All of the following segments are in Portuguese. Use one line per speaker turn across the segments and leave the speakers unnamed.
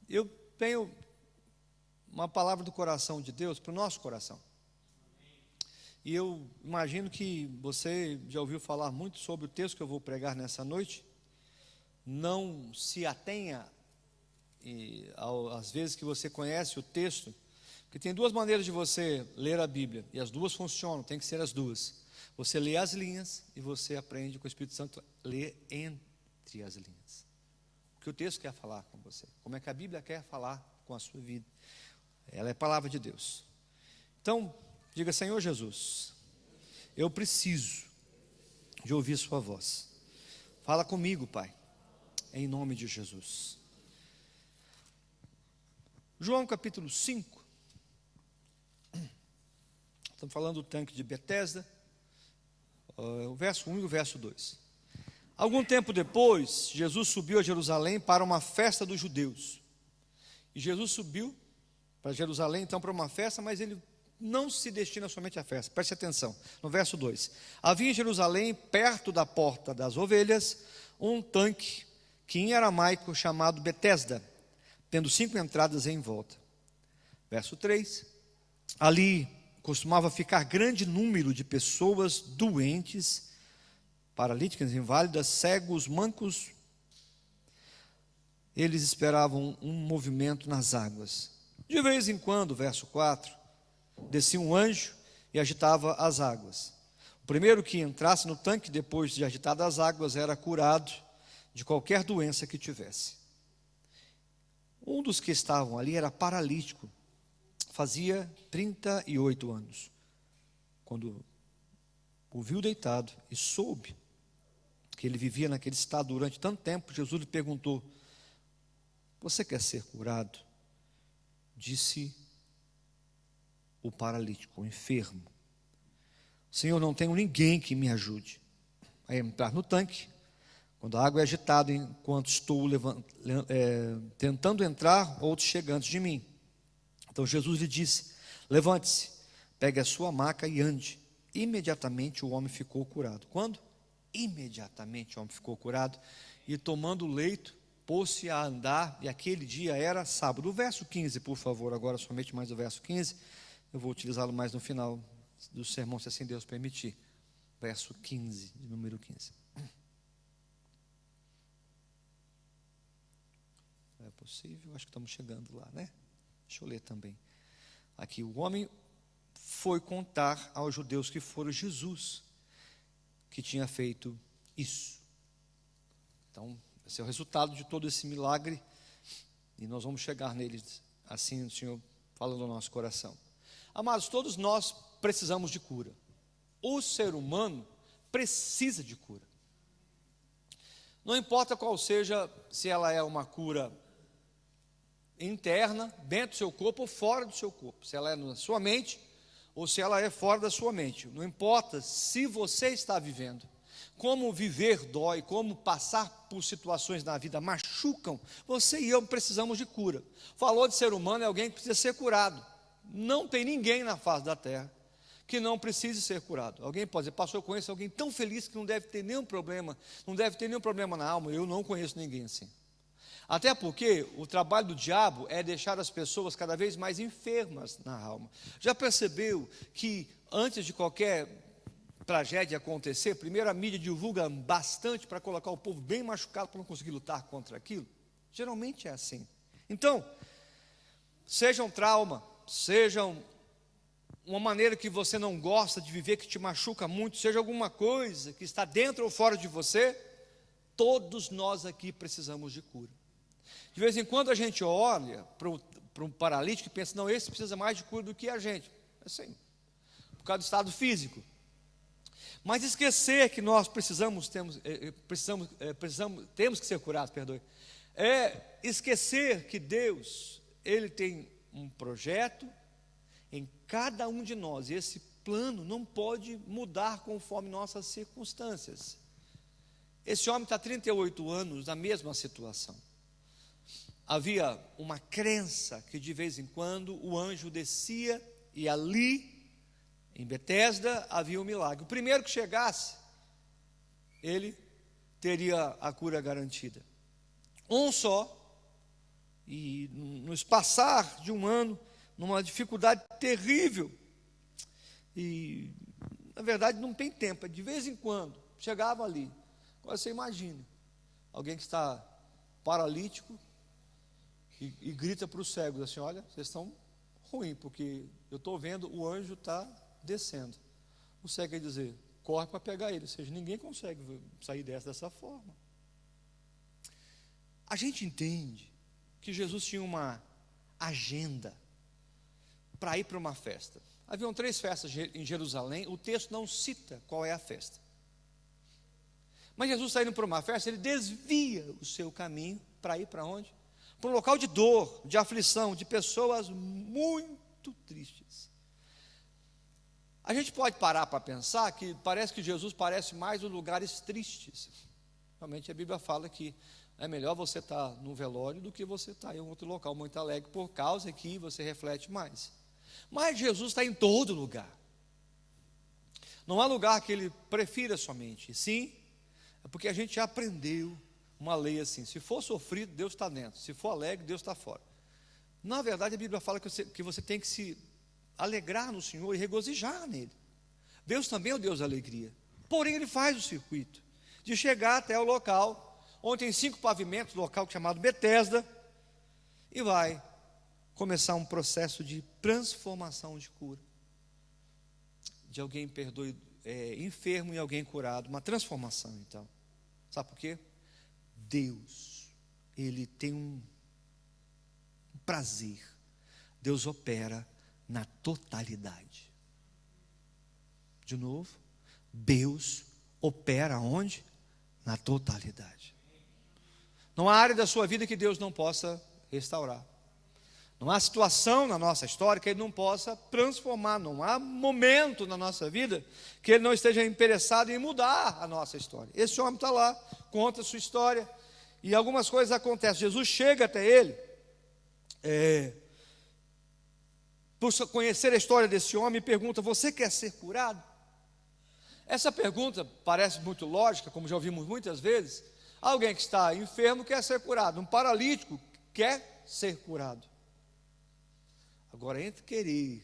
Eu tenho uma palavra do coração de Deus para o nosso coração. E eu imagino que você já ouviu falar muito sobre o texto que eu vou pregar nessa noite. Não se atenha às vezes que você conhece o texto, porque tem duas maneiras de você ler a Bíblia, e as duas funcionam, tem que ser as duas. Você lê as linhas e você aprende com o Espírito Santo ler entre as linhas. O que o texto quer falar com você, como é que a Bíblia quer falar com a sua vida. Ela é a palavra de Deus. Então, diga: Senhor Jesus, eu preciso de ouvir sua voz. Fala comigo, Pai, em nome de Jesus. João capítulo 5. Estamos falando do tanque de Betesda, o verso 1 e o verso 2. Algum tempo depois, Jesus subiu a Jerusalém para uma festa dos judeus. E Jesus subiu para Jerusalém, então, para uma festa, mas ele não se destina somente à festa. Preste atenção, no verso 2. Havia em Jerusalém, perto da porta das ovelhas, um tanque, que em aramaico chamado Betesda, tendo 5 entradas em volta. Verso 3. Ali costumava ficar grande número de pessoas doentes, paralíticas, inválidas, cegos, mancos. Eles esperavam um movimento nas águas. De vez em quando, verso 4, descia um anjo e agitava as águas. O primeiro que entrasse no tanque depois de agitadas as águas era curado de qualquer doença que tivesse. Um dos que estavam ali era paralítico, fazia 38 anos. Quando o viu deitado e soube que ele vivia naquele estado durante tanto tempo, Jesus lhe perguntou: você quer ser curado? Disse o paralítico, o enfermo: Senhor, não tenho ninguém que me ajude a entrar no tanque quando a água é agitada, enquanto estou tentando entrar, outros chegam antes de mim. Então Jesus lhe disse: levante-se, pegue a sua maca e ande. Imediatamente o homem ficou curado. Quando? Imediatamente o homem ficou curado, e tomando o leito, pôs-se a andar, e aquele dia era sábado. O verso 15, por favor, agora somente mais o verso 15, eu vou utilizá-lo mais no final do sermão, se assim Deus permitir. Verso 15, de número 15. É possível? Acho que estamos chegando lá, né? Deixa eu ler também. Aqui, o homem foi contar aos judeus que foram Jesus que tinha feito isso. Então, esse é o resultado de todo esse milagre, e nós vamos chegar neles, assim o Senhor fala no nosso coração. Amados, todos nós precisamos de cura. O ser humano precisa de cura. Não importa qual seja, se ela é uma cura interna, dentro do seu corpo ou fora do seu corpo, se ela é na sua mente ou se ela é fora da sua mente. Não importa se você está vivendo. Como viver dói, como passar por situações na vida machucam, você e eu precisamos de cura. Falou de ser humano, é alguém que precisa ser curado. Não tem ninguém na face da terra que não precise ser curado. Alguém pode dizer: pastor, eu conheço alguém tão feliz que não deve ter nenhum problema, não deve ter nenhum problema na alma. Eu não conheço ninguém assim. Até porque o trabalho do diabo é deixar as pessoas cada vez mais enfermas na alma. Já percebeu que antes de qualquer tragédia acontecer, primeiro a mídia divulga bastante para colocar o povo bem machucado para não conseguir lutar contra aquilo? Geralmente é assim. Então, seja um trauma, seja uma maneira que você não gosta de viver, que te machuca muito, seja alguma coisa que está dentro ou fora de você, todos nós aqui precisamos de cura. De vez em quando a gente olha para um paralítico e pensa: não, esse precisa mais de cura do que a gente. Assim, por causa do estado físico. Mas esquecer que nós temos que ser curados, perdoe. É esquecer que Deus, Ele tem um projeto em cada um de nós, e esse plano não pode mudar conforme nossas circunstâncias. Esse homem está há 38 anos na mesma situação. Havia uma crença que de vez em quando o anjo descia, e ali em Betesda havia um milagre. O primeiro que chegasse, ele teria a cura garantida. Um só e no espaçar de um ano, numa dificuldade terrível. E, na verdade, não tem tempo, de vez em quando, chegava ali. Agora você imagina, alguém que está paralítico e grita para os cegos assim: olha, vocês estão ruins, porque eu estou vendo o anjo está descendo. O cego ia dizer: corre para pegar ele. Ou seja, ninguém consegue sair dessa forma. A gente entende que Jesus tinha uma agenda para ir para uma festa. Haviam 3 festas em Jerusalém, o texto não cita qual é a festa. Mas Jesus está indo para uma festa, ele desvia o seu caminho para ir para onde? Para um local de dor, de aflição, de pessoas muito tristes. A gente pode parar para pensar que parece que Jesus parece mais os lugares tristes. Realmente a Bíblia fala que é melhor você estar no velório do que você estar em um outro local muito alegre, por causa que você reflete mais. Mas Jesus está em todo lugar. Não há lugar que ele prefira somente. Sim, é porque a gente já aprendeu uma lei assim: se for sofrido, Deus está dentro; se for alegre, Deus está fora. Na verdade, a Bíblia fala que você tem que se alegrar no Senhor e regozijar nele. Deus também é o Deus da alegria. Porém, ele faz o circuito de chegar até o local onde tem 5 pavimentos, local chamado Betesda, e vai começar um processo de transformação, de cura, de alguém enfermo e alguém curado, uma transformação. Então, sabe por quê? Deus, ele tem um prazer. Deus opera na totalidade. De novo, Deus opera onde? Na totalidade. Não há área da sua vida que Deus não possa restaurar. Não há situação na nossa história que Ele não possa transformar. Não há momento na nossa vida que Ele não esteja interessado em mudar a nossa história. Esse homem está lá, conta a sua história, e algumas coisas acontecem. Jesus chega até ele, por conhecer a história desse homem, e pergunta: você quer ser curado? Essa pergunta parece muito lógica, como já ouvimos muitas vezes. Alguém que está enfermo quer ser curado, um paralítico quer ser curado. Agora, entre querer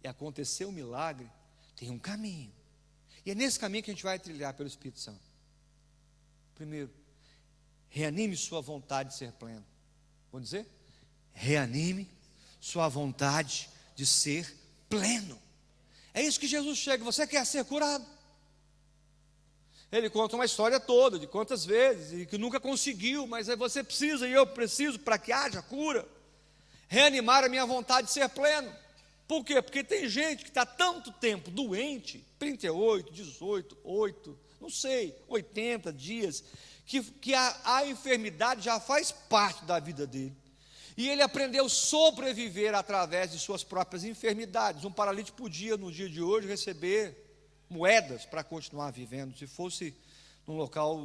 e acontecer um milagre, tem um caminho. E é nesse caminho que a gente vai trilhar pelo Espírito Santo. Primeiro, reanime sua vontade de ser pleno. Vamos dizer? Reanime sua vontade de ser pleno. É isso que Jesus chega: você quer ser curado? Ele conta uma história toda, de quantas vezes, e que nunca conseguiu, mas aí você precisa, e eu preciso, para que haja cura, reanimar a minha vontade de ser pleno. Por quê? Porque tem gente que está tanto tempo doente, 38, 18, 8, não sei, 80 dias, que a enfermidade já faz parte da vida dele. E ele aprendeu a sobreviver através de suas próprias enfermidades. Um paralítico podia, no dia de hoje, receber moedas para continuar vivendo. Se fosse num local,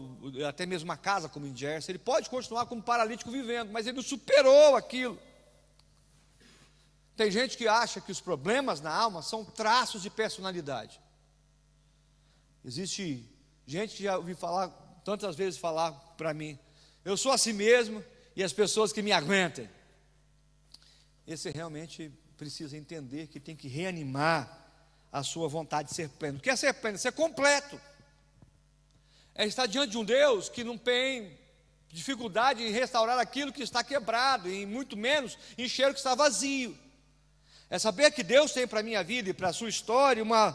até mesmo uma casa como em Jersey, ele pode continuar como paralítico vivendo, mas ele não superou aquilo. Tem gente que acha que os problemas na alma são traços de personalidade. Existe gente que já ouvi falar, tantas vezes falar para mim: eu sou assim mesmo, e as pessoas que me aguentem. Esse realmente precisa entender que tem que reanimar a sua vontade de ser pleno. O que é ser pleno? Ser completo. É estar diante de um Deus que não tem dificuldade em restaurar aquilo que está quebrado, e muito menos encher o que está vazio. É saber que Deus tem para a minha vida e para a sua história uma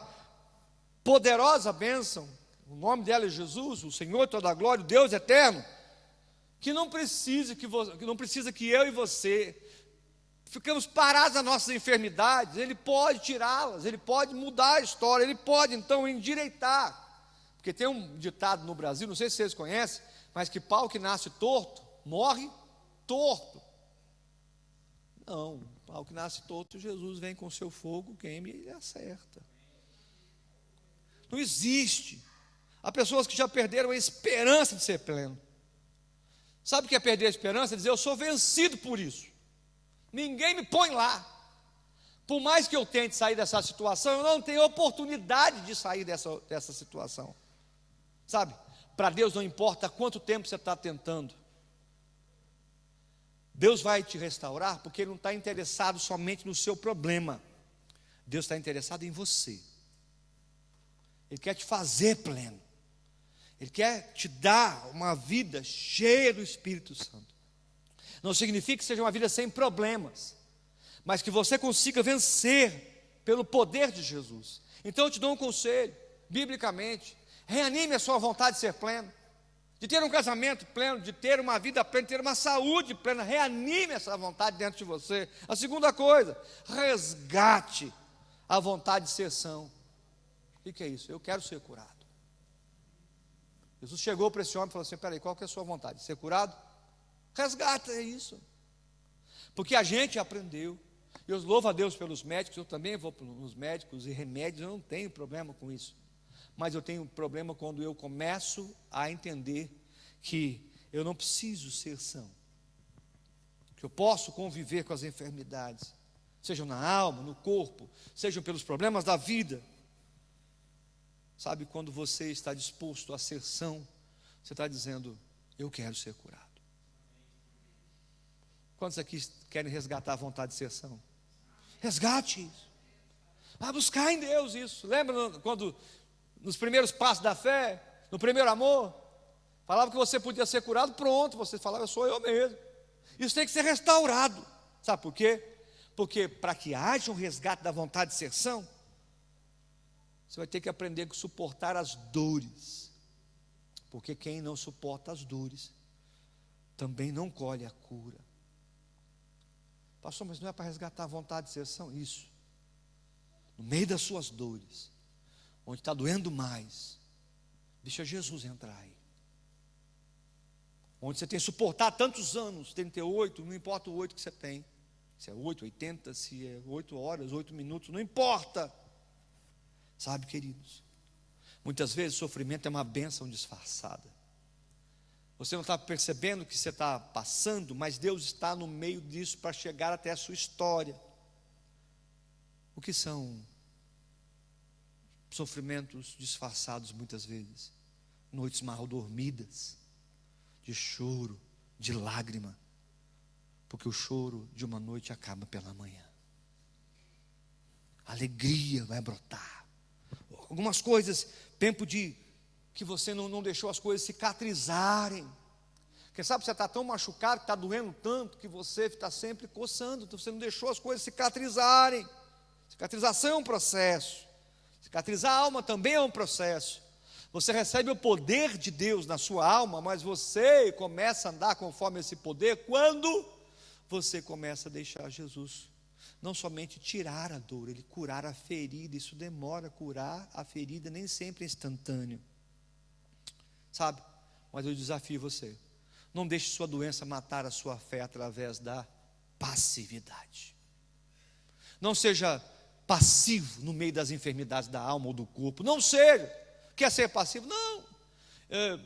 poderosa bênção. O nome dela é Jesus, o Senhor toda a glória, o Deus eterno, que não precisa que eu e você ficamos parados nas nossas enfermidades. Ele pode tirá-las, Ele pode mudar a história, Ele pode então endireitar. Porque tem um ditado no Brasil, não sei se vocês conhecem, mas que pau que nasce torto, morre torto. Não, pau que nasce torto, Jesus vem com seu fogo, queima e Ele acerta. Não existe. Há pessoas que já perderam a esperança de ser pleno. Sabe o que é perder a esperança? É dizer: eu sou vencido por isso. Ninguém me põe lá. Por mais que eu tente sair dessa situação, eu não tenho oportunidade de sair dessa situação. Sabe? Para Deus não importa quanto tempo você está tentando. Deus vai te restaurar porque Ele não está interessado somente no seu problema. Deus está interessado em você. Ele quer te fazer pleno. Ele quer te dar uma vida cheia do Espírito Santo. Não significa que seja uma vida sem problemas, mas que você consiga vencer pelo poder de Jesus. Então eu te dou um conselho, biblicamente: reanime a sua vontade de ser pleno, de ter um casamento pleno, de ter uma vida plena, de ter uma saúde plena. Reanime essa vontade dentro de você. A segunda coisa, resgate a vontade de ser são. O que é isso? Eu quero ser curado. Jesus chegou para esse homem e falou assim: peraí, qual que é a sua vontade? Ser curado? Resgata isso. Porque a gente aprendeu. Eu louvo a Deus pelos médicos, eu também vou pelos médicos e remédios, eu não tenho problema com isso. Mas eu tenho problema quando eu começo a entender que eu não preciso ser são, que eu posso conviver com as enfermidades, sejam na alma, no corpo, sejam pelos problemas da vida. Sabe, quando você está disposto a ser são, você está dizendo: eu quero ser curado. Quantos aqui querem resgatar a vontade de ser são? Resgate isso. Vai buscar em Deus isso. Lembra quando, nos primeiros passos da fé, no primeiro amor, falava que você podia ser curado? Pronto, você falava: eu sou eu mesmo. Isso tem que ser restaurado. Sabe por quê? Porque para que haja um resgate da vontade de ser são, você vai ter que aprender a suportar as dores. Porque quem não suporta as dores também não colhe a cura. Pastor, mas não é para resgatar a vontade de ser são? Isso. No meio das suas dores, onde está doendo mais, deixa Jesus entrar aí. Onde você tem que suportar tantos anos, 38, não importa o 8 que você tem. Se é 8, 80, se é 8 horas, 8 minutos, não importa. Sabe, queridos, muitas vezes o sofrimento é uma bênção disfarçada. Você não está percebendo que você está passando, mas Deus está no meio disso para chegar até a sua história. O que são sofrimentos disfarçados muitas vezes? Noites mal dormidas, de choro, de lágrima, porque o choro de uma noite acaba pela manhã. A alegria vai brotar. Algumas coisas, tempo de que você não deixou as coisas cicatrizarem. Quem sabe você está tão machucado, que está doendo tanto, que você está sempre coçando, então você não deixou as coisas cicatrizarem. Cicatrização é um processo. Cicatrizar a alma também é um processo. Você recebe o poder de Deus na sua alma, mas você começa a andar conforme esse poder quando você começa a deixar Jesus não somente tirar a dor, Ele curar a ferida. Isso demora. Curar a ferida nem sempre é instantâneo, sabe? Mas eu desafio você: não deixe sua doença matar a sua fé através da passividade. Não seja passivo no meio das enfermidades da alma ou do corpo. Não seja. Quer ser passivo? Não. É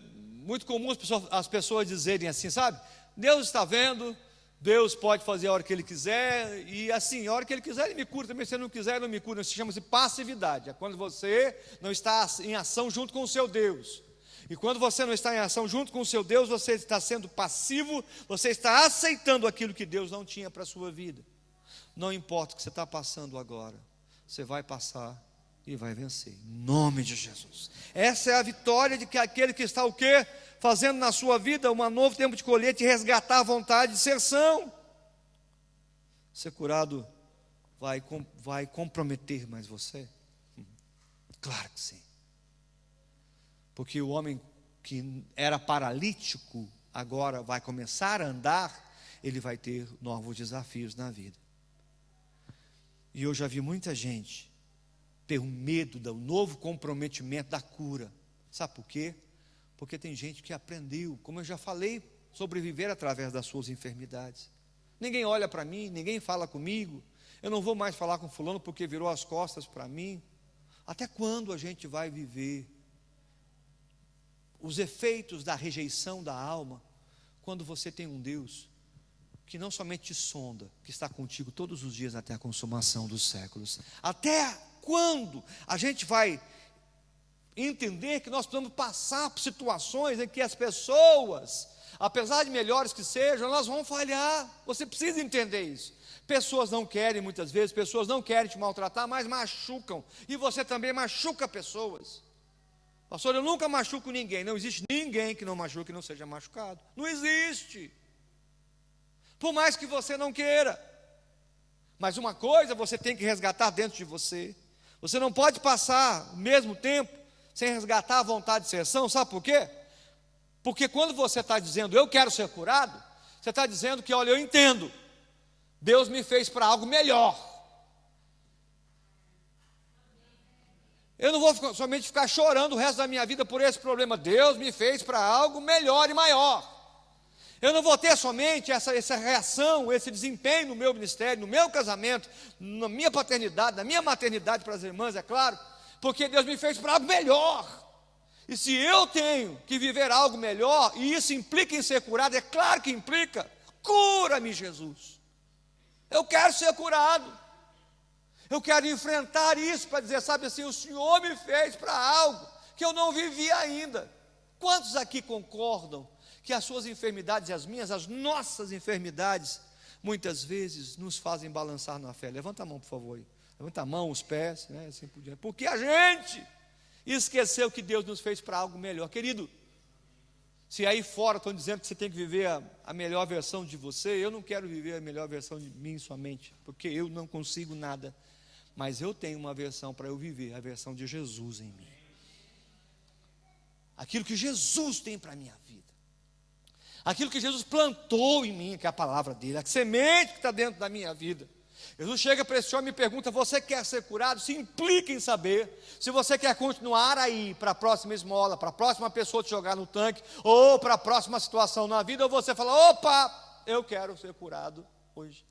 muito comum as pessoas dizerem assim, sabe? Deus está vendo, Deus pode fazer a hora que Ele quiser, e assim, a hora que Ele quiser Ele me cura também, se Ele não quiser Ele não me cura. Isso chama-se passividade. É quando você não está em ação junto com o seu Deus. E quando você não está em ação junto com o seu Deus, você está sendo passivo, você está aceitando aquilo que Deus não tinha para a sua vida. Não importa o que você está passando agora, você vai passar e vai vencer, em nome de Jesus. Essa é a vitória de que aquele que está o quê? Fazendo na sua vida um novo tempo de colheita e resgatar a vontade de ser são. Ser curado vai comprometer mais você? Claro que sim. Porque o homem que era paralítico agora vai começar a andar, ele vai ter novos desafios na vida. E eu já vi muita gente ter um medo do novo comprometimento da cura. Sabe por quê? Porque tem gente que aprendeu, como eu já falei, sobreviver através das suas enfermidades. Ninguém olha para mim, ninguém fala comigo, eu não vou mais falar com fulano porque virou as costas para mim. Até quando a gente vai viver os efeitos da rejeição da alma, quando você tem um Deus que não somente te sonda, que está contigo todos os dias até a consumação dos séculos? Até quando a gente vai entender que nós precisamos passar por situações em que as pessoas Apesar de melhores que sejam, elas vão falhar. Você precisa entender isso. Pessoas não querem, muitas vezes, pessoas não querem te maltratar, mas machucam. E você também machuca pessoas. Pastor, eu nunca machuco ninguém. Não existe ninguém que não machuque e não seja machucado. Não existe. Por mais que você não queira. Mas uma coisa você tem que resgatar dentro de você. Você não pode passar o mesmo tempo sem resgatar a vontade de ser são. Sabe por quê? Porque quando você está dizendo, eu quero ser curado, você está dizendo que, olha, eu entendo. Deus me fez para algo melhor. Eu não vou somente ficar chorando o resto da minha vida por esse problema. Deus me fez para algo melhor e maior. Eu não vou ter somente essa reação, esse desempenho no meu ministério, no meu casamento, na minha paternidade, na minha maternidade para as irmãs, é claro, porque Deus me fez para algo melhor. E se eu tenho que viver algo melhor, e isso implica em ser curado, é claro que implica, cura-me, Jesus. Eu quero ser curado. Eu quero enfrentar isso para dizer, sabe assim, o Senhor me fez para algo que eu não vivi ainda. Quantos aqui concordam que as suas enfermidades e as minhas, as nossas enfermidades, muitas vezes nos fazem balançar na fé? Levanta a mão, por favor. Levanta a mão, os pés, né, assim por diante. Porque a gente esqueceu que Deus nos fez para algo melhor. Querido, se aí fora estão dizendo que você tem que viver a melhor versão de você, eu não quero viver a melhor versão de mim somente, porque eu não consigo nada. Mas eu tenho uma versão para eu viver, a versão de Jesus em mim. Aquilo que Jesus tem para a minha vida. Aquilo que Jesus plantou em mim, que é a palavra dele, a semente que está dentro da minha vida. Jesus chega para esse homem e pergunta, você quer ser curado? Se implica em saber se você quer continuar aí para a próxima esmola, para a próxima pessoa te jogar no tanque, ou para a próxima situação na vida, ou você fala, opa, eu quero ser curado hoje.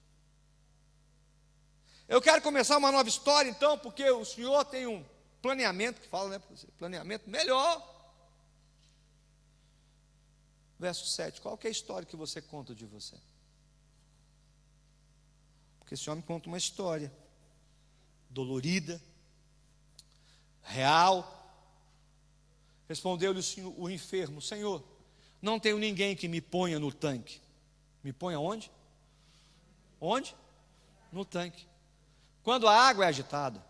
Eu quero começar uma nova história então, porque o Senhor tem um planeamento, que fala, né, planeamento melhor. Verso 7, qual que é a história que você conta de você? Porque esse homem conta uma história dolorida, real. Respondeu-lhe o enfermo, Senhor, não tenho ninguém que me ponha no tanque. Me ponha onde? Onde? No tanque. Quando a água é agitada,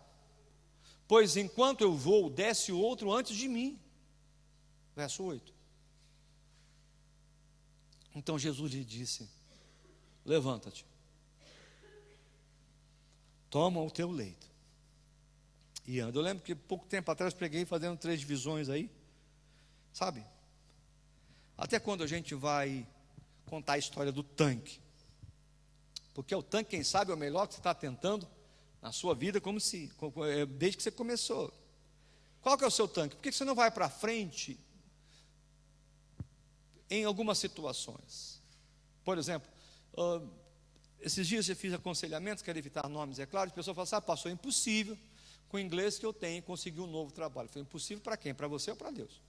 pois enquanto eu vou, desce outro antes de mim. Verso 8. Então Jesus lhe disse, levanta-te, toma o teu leito e anda. Eu lembro que pouco tempo atrás preguei fazendo 3 divisões aí, sabe? Até quando a gente vai contar a história do tanque? Porque o tanque, quem sabe, é o melhor que você está tentando na sua vida, desde que você começou. Qual que é o seu tanque? Por que você não vai para frente em algumas situações? Por exemplo, esses dias eu fiz aconselhamentos, quero evitar nomes, é claro, as pessoas falam, sabe, pastor, é impossível com o inglês que eu tenho conseguir um novo trabalho. Foi impossível para quem? Para você ou para Deus?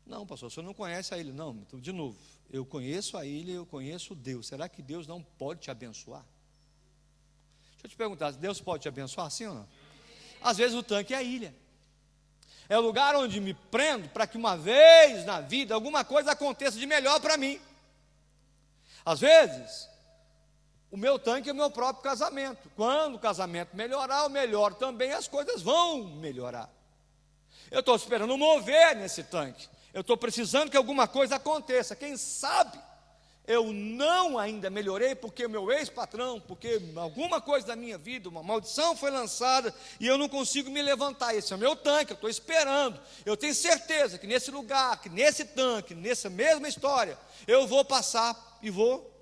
Não, pastor, o senhor não conhece a ilha. Não, então, de novo, eu conheço a ilha, eu conheço Deus. Será que Deus não pode te abençoar? Deixa eu te perguntar, Deus pode te abençoar, sim ou não? Às vezes o tanque é a ilha. É o lugar onde me prendo para que uma vez na vida alguma coisa aconteça de melhor para mim. Às vezes, o meu tanque é o meu próprio casamento. Quando o casamento melhorar, o melhor também, as coisas vão melhorar. Eu estou esperando mover nesse tanque. Eu estou precisando que alguma coisa aconteça. Quem sabe eu não ainda melhorei porque o meu ex-patrão, porque alguma coisa da minha vida, uma maldição foi lançada e eu não consigo me levantar. Esse é o meu tanque, eu estou esperando. Eu tenho certeza que nesse lugar, que nesse tanque, nessa mesma história, eu vou passar e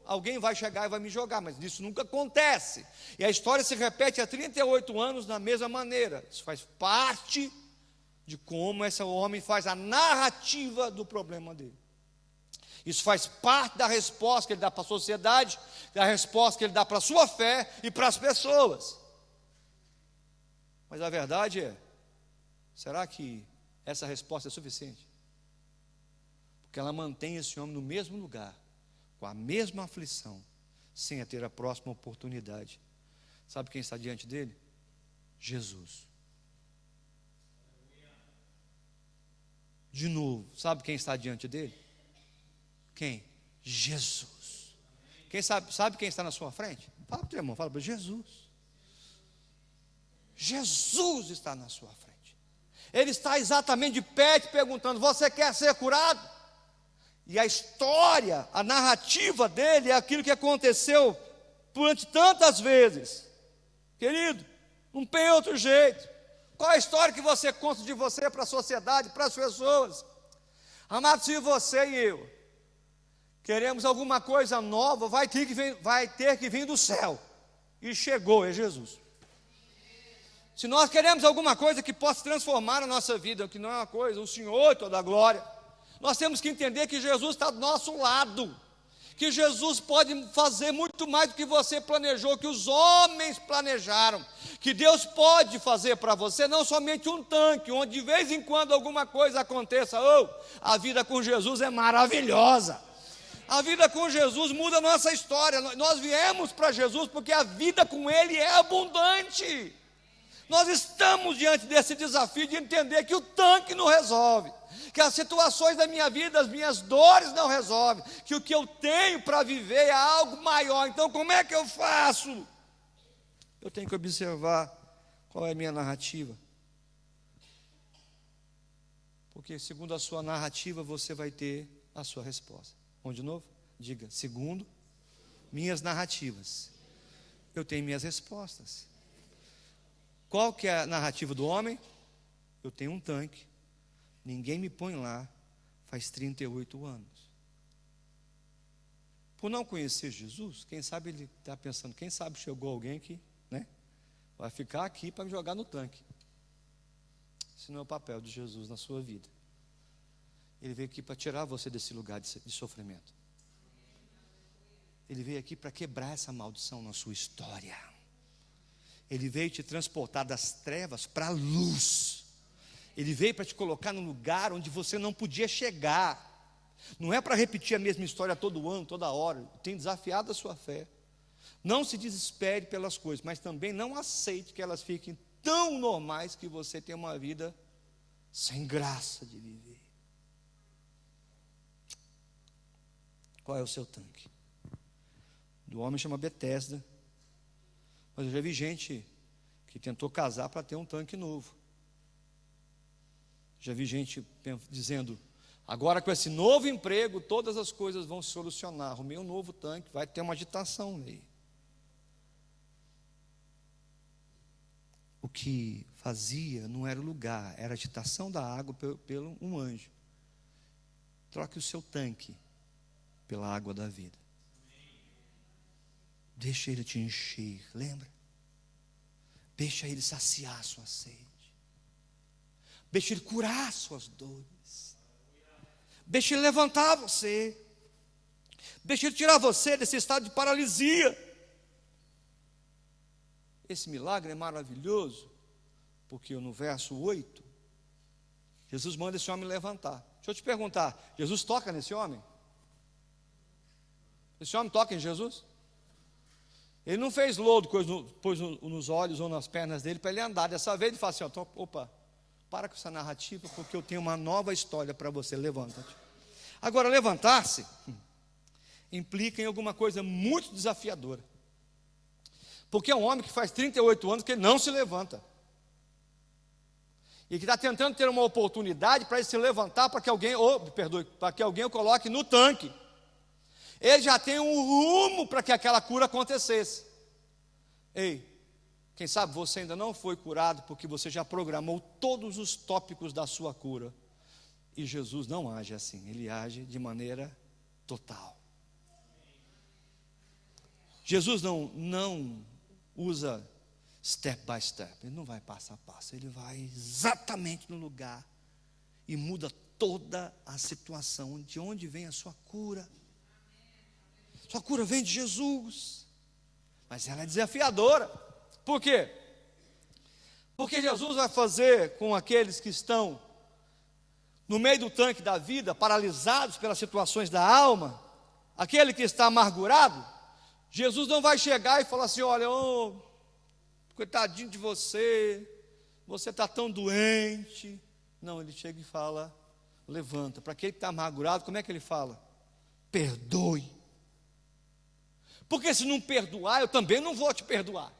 alguém vai chegar e vai me jogar, mas isso nunca acontece. E a história se repete há 38 anos da mesma maneira. Isso faz parte de como esse homem faz a narrativa do problema dele. Isso faz parte da resposta que ele dá para a sociedade, da resposta que ele dá para a sua fé e para as pessoas. Mas a verdade é, será que essa resposta é suficiente? Porque ela mantém esse homem no mesmo lugar, com a mesma aflição, sem ter a próxima oportunidade. Sabe quem está diante dele? Jesus. de novo. Sabe quem está diante dele? Quem? Jesus. Quem sabe quem está na sua frente? Fala para o teu irmão, fala para Jesus. Jesus está na sua frente. Ele está exatamente de pé te perguntando: você quer ser curado? E a história, a narrativa dele é aquilo que aconteceu durante tantas vezes. Querido, não tem outro jeito. Qual a história que você conta de você para a sociedade, para as pessoas? Amado, se você e eu queremos alguma coisa nova, vai ter que vir do céu. E chegou, é Jesus. Se nós queremos alguma coisa que possa transformar a nossa vida, que não é uma coisa, o Senhor toda a glória, nós temos que entender que Jesus está do nosso lado, que Jesus pode fazer muito mais do que você planejou, que os homens planejaram, que Deus pode fazer para você, não somente um tanque, onde de vez em quando alguma coisa aconteça. A vida com Jesus é maravilhosa, a vida com Jesus muda a nossa história. Nós viemos para Jesus porque a vida com Ele é abundante. Nós estamos diante desse desafio de entender que o tanque não resolve, que as situações da minha vida, as minhas dores não resolvem, que o que eu tenho para viver é algo maior. Então como é que eu faço? Eu tenho que observar qual é a minha narrativa, porque segundo a sua narrativa você vai ter a sua resposta. Vamos de novo? Diga: segundo minhas narrativas, eu tenho minhas respostas. Qual que é a narrativa do homem? Eu tenho um tanque, ninguém me põe lá faz 38 anos. Por não conhecer Jesus, quem sabe ele está pensando, quem sabe chegou alguém que, né, vai ficar aqui para me jogar no tanque. Esse não é o papel de Jesus na sua vida. Ele veio aqui para tirar você desse lugar de sofrimento. Ele veio aqui para quebrar essa maldição na sua história. Ele veio te transportar das trevas para a luz. Ele veio para te colocar num lugar onde você não podia chegar. Não é para repetir a mesma história todo ano, toda hora. Tem desafiado a sua fé. Não se desespere pelas coisas, mas também não aceite que elas fiquem tão normais que você tenha uma vida sem graça de viver. Qual é o seu tanque? Do homem chama Betesda. Mas eu já vi gente que tentou casar para ter um tanque novo. Já vi gente dizendo: agora com esse novo emprego todas as coisas vão se solucionar. Arrumei um novo tanque, vai ter uma agitação aí. O que fazia não era o lugar, era a agitação da água pelo um anjo. Troque o seu tanque pela água da vida. Deixa ele te encher, lembra? Deixa ele saciar a sua sede. Deixa ele curar as suas dores. Deixa ele levantar você. Deixa ele tirar você desse estado de paralisia. Esse milagre é maravilhoso, porque no verso 8, Jesus manda esse homem levantar. Deixa eu te perguntar, Jesus toca nesse homem? Esse homem toca em Jesus? Ele não fez lodo, pôs nos olhos ou nas pernas dele para ele andar. Dessa vez ele fala assim: opa, para com essa narrativa, porque eu tenho uma nova história para você, levanta-te. Agora, levantar-se implica em alguma coisa muito desafiadora, porque é um homem que faz 38 anos que ele não se levanta, e que está tentando ter uma oportunidade para ele se levantar, para que alguém o coloque no tanque. Ele já tem um rumo para que aquela cura acontecesse. Ei, quem sabe você ainda não foi curado porque você já programou todos os tópicos da sua cura. E Jesus não age assim, Ele age de maneira total. Jesus não usa step by step, Ele não vai passo a passo, Ele vai exatamente no lugar e muda toda a situação. De onde vem a sua cura? Sua cura vem de Jesus, mas ela é desafiadora. Por quê? Porque Jesus vai fazer com aqueles que estão no meio do tanque da vida, paralisados pelas situações da alma, aquele que está amargurado, Jesus não vai chegar e falar assim: olha, coitadinho de você está tão doente. Não, Ele chega e fala: levanta. Para aquele que está amargurado, como é que ele fala? Perdoe. Porque se não perdoar, eu também não vou te perdoar.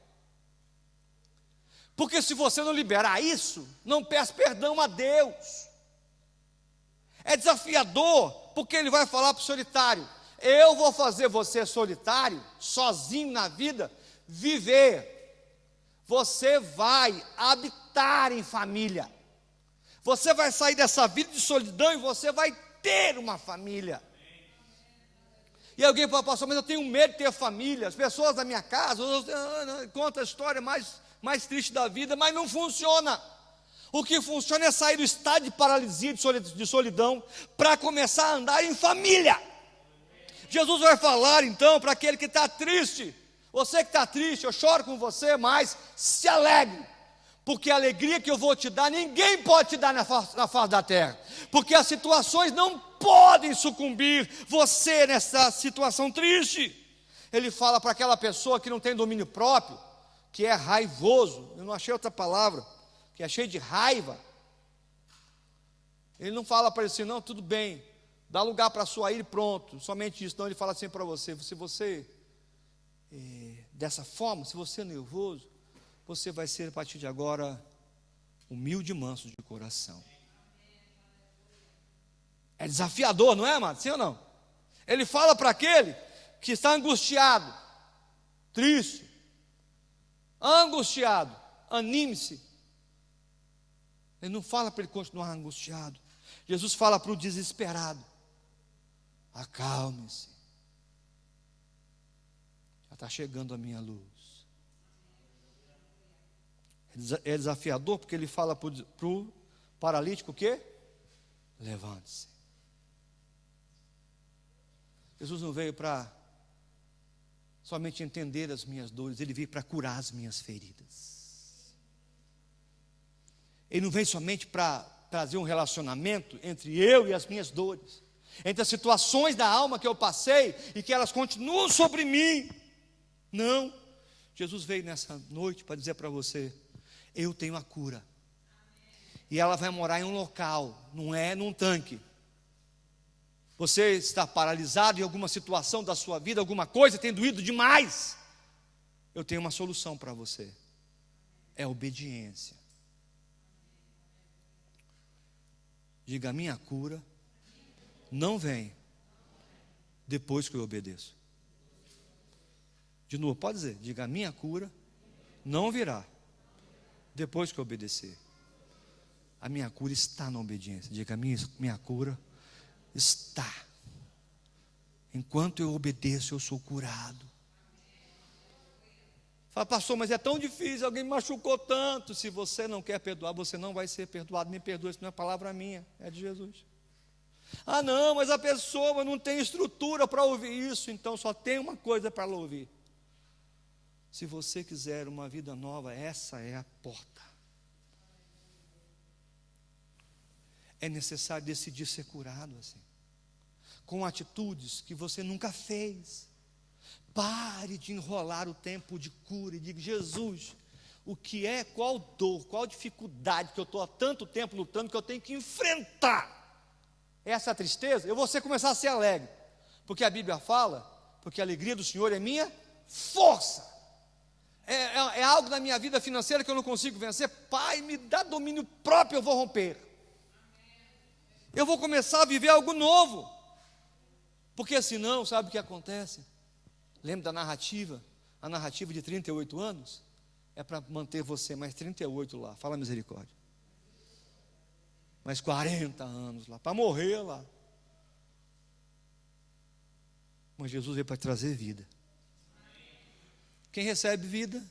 Porque se você não liberar isso, não peça perdão a Deus. É desafiador, porque ele vai falar para o solitário: eu vou fazer você solitário, sozinho na vida, viver. Você vai habitar em família. Você vai sair dessa vida de solidão e você vai ter uma família. E alguém fala: pastor, mas eu tenho medo de ter família. As pessoas da minha casa contam a história mais triste da vida, mas não funciona. O que funciona é sair do estado de paralisia, de solidão, para começar a andar em família. Jesus vai falar então para aquele que está triste: você que está triste, eu choro com você, mas se alegre, porque a alegria que eu vou te dar, ninguém pode te dar na face da terra, porque as situações não podem sucumbir você nessa situação triste. Ele fala para aquela pessoa que não tem domínio próprio, que é raivoso, eu não achei outra palavra, que é cheio de raiva. Ele não fala para ele assim: não, tudo bem, dá lugar para a sua ira e pronto, somente isso. Não, ele fala assim para você: se você dessa forma, se você é nervoso, você vai ser a partir de agora humilde e manso de coração. É desafiador, não é, amado? Sim ou não? Ele fala para aquele que está angustiado, triste, angustiado: anime-se. Ele não fala para ele continuar angustiado. Jesus fala para o desesperado: acalme-se, já está chegando a minha luz. É desafiador porque ele fala para o paralítico o quê? Levante-se. Jesus não veio para somente entender as minhas dores, ele veio para curar as minhas feridas. Ele não veio somente para trazer um relacionamento entre eu e as minhas dores, entre as situações da alma que eu passei e que elas continuam sobre mim. Não, Jesus veio nessa noite para dizer para você: eu tenho a cura. E ela vai morar em um local, não é num tanque. Você está paralisado em alguma situação da sua vida, alguma coisa tem doído demais. Eu tenho uma solução para você: é obediência. Diga: a minha cura não vem depois que eu obedeço. De novo, pode dizer: diga: a minha cura não virá depois que eu obedecer. A minha cura está na obediência. Diga: a minha cura está. Enquanto eu obedeço, eu sou curado. Fala: pastor, mas é tão difícil, alguém me machucou tanto. Se você não quer perdoar, você não vai ser perdoado. Me perdoe, isso não é palavra minha, é de Jesus. Ah não, mas a pessoa não tem estrutura para ouvir isso. Então só tem uma coisa para ela ouvir: se você quiser uma vida nova, essa é a porta. É necessário decidir ser curado assim, com atitudes que você nunca fez. Pare de enrolar o tempo de cura e diga: Jesus, o que é, qual dor, qual dificuldade que eu estou há tanto tempo lutando, que eu tenho que enfrentar essa tristeza? Eu vou começar a ser alegre, porque a Bíblia fala: porque a alegria do Senhor é minha força. É algo na minha vida financeira que eu não consigo vencer. Pai, me dá domínio próprio, eu vou romper. Eu vou começar a viver algo novo. Porque senão, sabe o que acontece? Lembra da narrativa? A narrativa de 38 anos é para manter você mais 38 lá. Fala misericórdia. Mais 40 anos lá, para morrer lá. Mas Jesus veio para trazer vida. Quem recebe vida?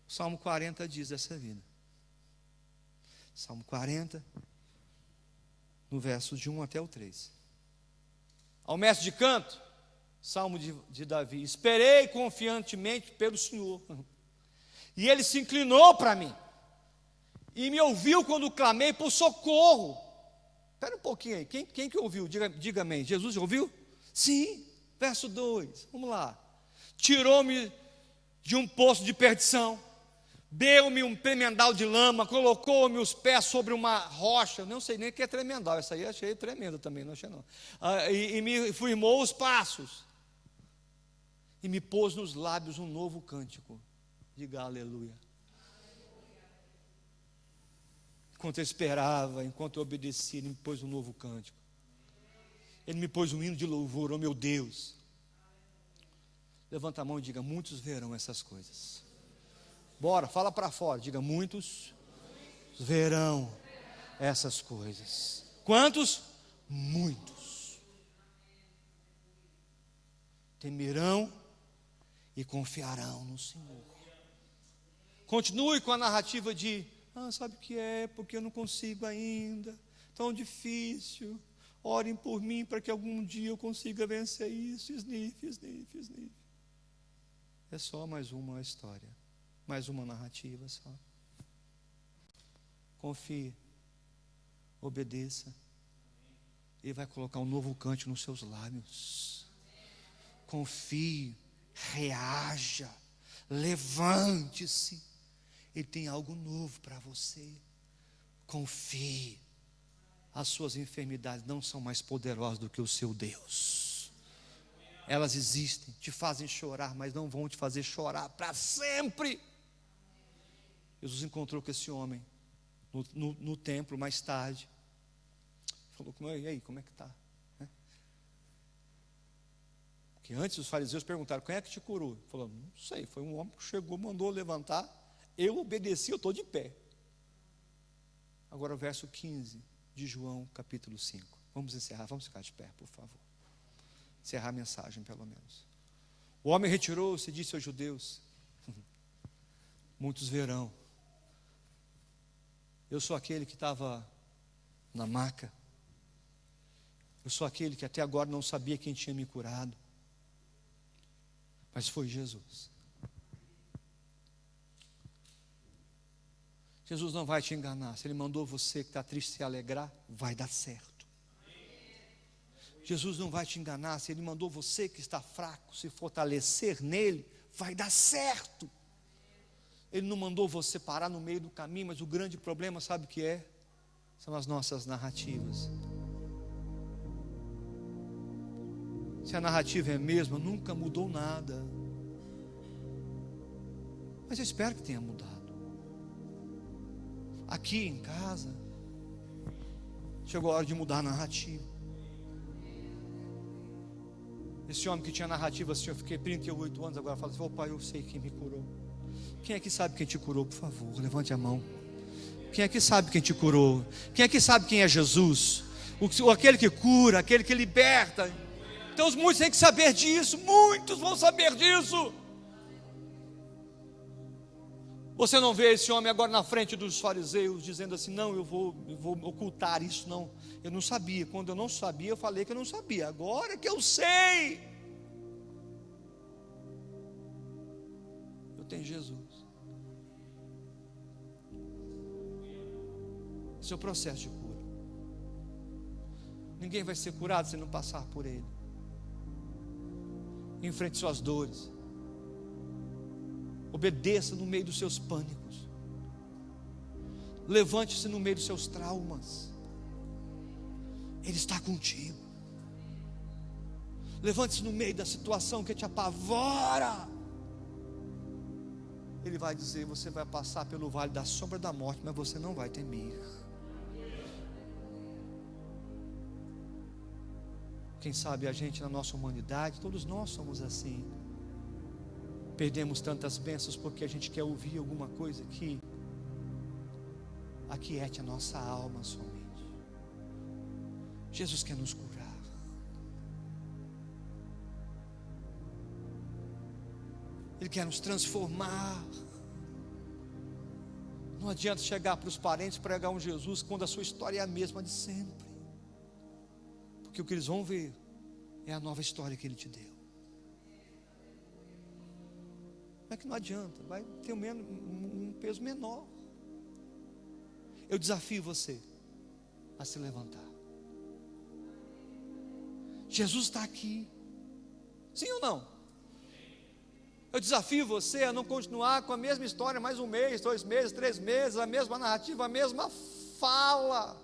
O Salmo 40 diz essa vida. Salmo 40, no verso de 1 até o 3. Ao mestre de canto, Salmo de Davi: esperei confiantemente pelo Senhor, e Ele se inclinou para mim, e me ouviu quando clamei por socorro. Espera um pouquinho aí, quem que ouviu? Diga amém. Jesus ouviu? Sim. Verso 2, vamos lá. Tirou-me de um poço de perdição, deu-me um tremendal de lama, colocou-me os pés sobre uma rocha, eu não sei nem o que é tremendal, essa aí eu achei tremenda também, não achei não, e me firmou os passos, e me pôs nos lábios um novo cântico, diga aleluia. Enquanto eu esperava, enquanto eu obedecia, Ele me pôs um novo cântico, Ele me pôs um hino de louvor, oh meu Deus. Levanta a mão e diga: muitos verão essas coisas. Bora, fala para fora, diga: muitos verão essas coisas. Quantos? Muitos. Temerão e confiarão no Senhor. Continue com a narrativa de: sabe o que é? Porque eu não consigo ainda, tão difícil. Orem por mim para que algum dia eu consiga vencer isso. Sniff. É só mais uma história, mais uma narrativa só. Confie, obedeça. Ele vai colocar um novo cântico nos seus lábios. Confie, reaja, levante-se. Ele tem algo novo para você. Confie. As suas enfermidades não são mais poderosas do que o seu Deus. Elas existem, te fazem chorar, mas não vão te fazer chorar para sempre. Jesus encontrou com esse homem no templo mais tarde. Falou: e aí, como é que está? Porque antes os fariseus perguntaram: quem é que te curou? Ele falou: não sei, foi um homem que chegou, mandou levantar, eu obedeci, eu estou de pé. Agora o verso 15 de João capítulo 5. Vamos encerrar, vamos ficar de pé, por favor. Encerrar a mensagem pelo menos. O homem retirou-se e disse aos judeus: muitos verão. Eu sou aquele que estava na maca. Eu sou aquele que até agora não sabia quem tinha me curado. Mas foi Jesus. Jesus não vai te enganar. Se Ele mandou você que está triste se alegrar, vai dar certo. Jesus não vai te enganar. Se Ele mandou você que está fraco se fortalecer nele, vai dar certo. Ele não mandou você parar no meio do caminho, mas o grande problema, sabe o que é? São as nossas narrativas. Se a narrativa é a mesma, nunca mudou nada. Mas eu espero que tenha mudado. Aqui em casa, chegou a hora de mudar a narrativa. Esse homem que tinha narrativa assim: eu fiquei 38 anos, agora fala assim: pai, eu sei quem me curou. Quem é que sabe quem te curou, por favor? Levante a mão. Quem é que sabe quem te curou? Quem é que sabe quem é Jesus? Aquele que cura, aquele que liberta. Então os muitos têm que saber disso. Muitos vão saber disso. Você não vê esse homem agora na frente dos fariseus dizendo assim: não, eu vou ocultar isso. Não, eu não sabia. Quando eu não sabia, eu falei que eu não sabia. Agora que eu sei, eu tenho Jesus. Esse é o processo de cura. Ninguém vai ser curado se não passar por ele. Enfrente suas dores. Obedeça no meio dos seus pânicos. Levante-se no meio dos seus traumas. Ele está contigo. Levante-se no meio da situação que te apavora. Ele vai dizer: você vai passar pelo vale da sombra da morte, mas você não vai temer. Quem sabe a gente, na nossa humanidade, todos nós somos assim. Perdemos tantas bênçãos porque a gente quer ouvir alguma coisa que aquiete a nossa alma somente. Jesus quer nos curar. Ele quer nos transformar. Não adianta chegar para os parentes e pregar um Jesus quando a sua história é a mesma de sempre. Porque o que eles vão ver é a nova história que Ele te deu. Não é que não adianta, vai ter um peso menor. Eu desafio você a se levantar. Jesus está aqui. Sim ou não? Eu desafio você a não continuar com a mesma história mais um mês, 2 meses, 3 meses, a mesma narrativa, a mesma fala,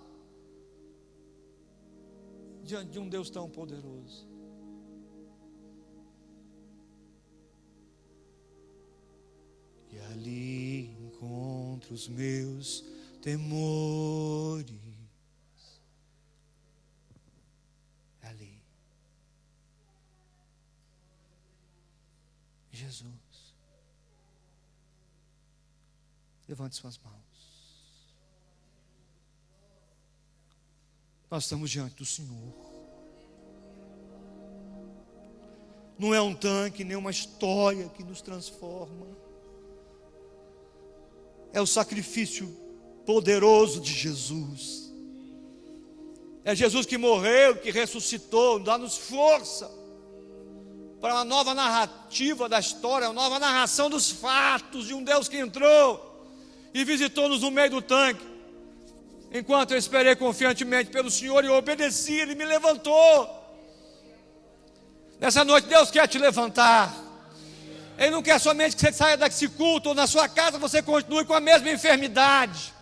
diante de um Deus tão poderoso. E ali encontro os meus temores. É ali. Jesus. Levante suas mãos. Nós estamos diante do Senhor. Não é um tanque, nem uma história que nos transforma. É o sacrifício poderoso de Jesus. É Jesus que morreu, que ressuscitou, dá-nos força para uma nova narrativa da história, uma nova narração dos fatos de um Deus que entrou e visitou-nos no meio do tanque. Enquanto eu esperei confiantemente pelo Senhor e obedeci, Ele me levantou. Nessa noite Deus quer te levantar. Ele não quer somente que você saia desse culto, ou na sua casa você continue com a mesma enfermidade,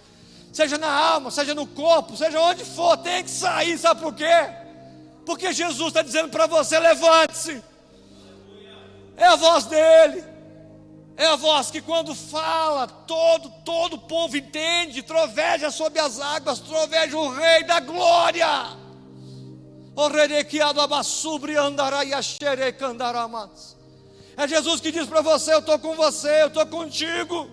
seja na alma, seja no corpo, seja onde for, tem que sair. Sabe por quê? Porque Jesus está dizendo para você: levante-se. É a voz dele, é a voz que quando fala, todo o povo entende, troveja sobre as águas, troveja o Rei da Glória. O rerequiado abassubri andará e axerecandaramas. É Jesus que diz para você: eu estou com você, eu estou contigo.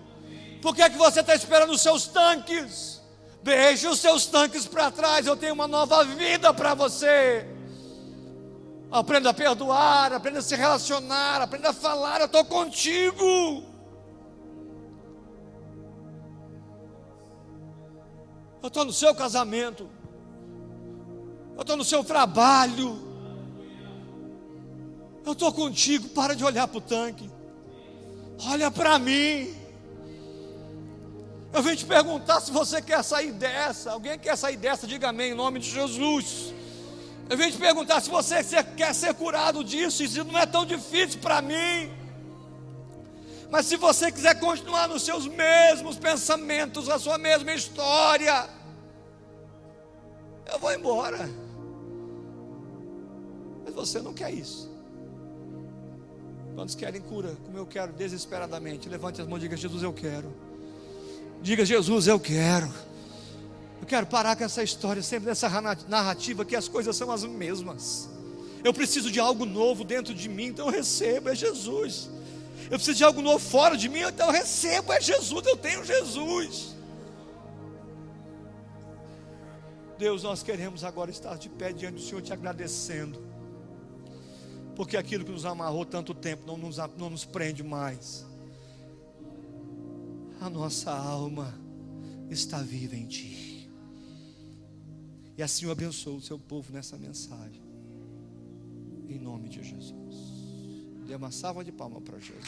Por que você está esperando os seus tanques? Deixe os seus tanques para trás, eu tenho uma nova vida para você. Aprenda a perdoar, aprenda a se relacionar, aprenda a falar: eu estou contigo. Eu estou no seu casamento, eu estou no seu trabalho, eu estou contigo. Para de olhar para o tanque, olha para mim. Eu vim te perguntar se você quer sair dessa. Alguém quer sair dessa? Diga amém, em nome de Jesus. Eu vim te perguntar se você quer ser curado disso. Isso não é tão difícil para mim. Mas se você quiser continuar nos seus mesmos pensamentos, a sua mesma história, eu vou embora. Mas você não quer isso. Quantos querem cura, como eu quero desesperadamente? Levante as mãos e diga: Jesus, eu quero. Diga: Jesus, eu quero. Eu quero parar com essa história, sempre nessa narrativa que as coisas são as mesmas. Eu preciso de algo novo dentro de mim, então eu recebo, é Jesus. Eu preciso de algo novo fora de mim, então eu recebo, é Jesus, eu tenho Jesus. Deus, nós queremos agora estar de pé diante do Senhor, te agradecendo, porque aquilo que nos amarrou tanto tempo não nos prende mais. A nossa alma está viva em Ti. E assim eu abençoo o Seu povo nessa mensagem, em nome de Jesus. Dê uma salva de palmas para Jesus.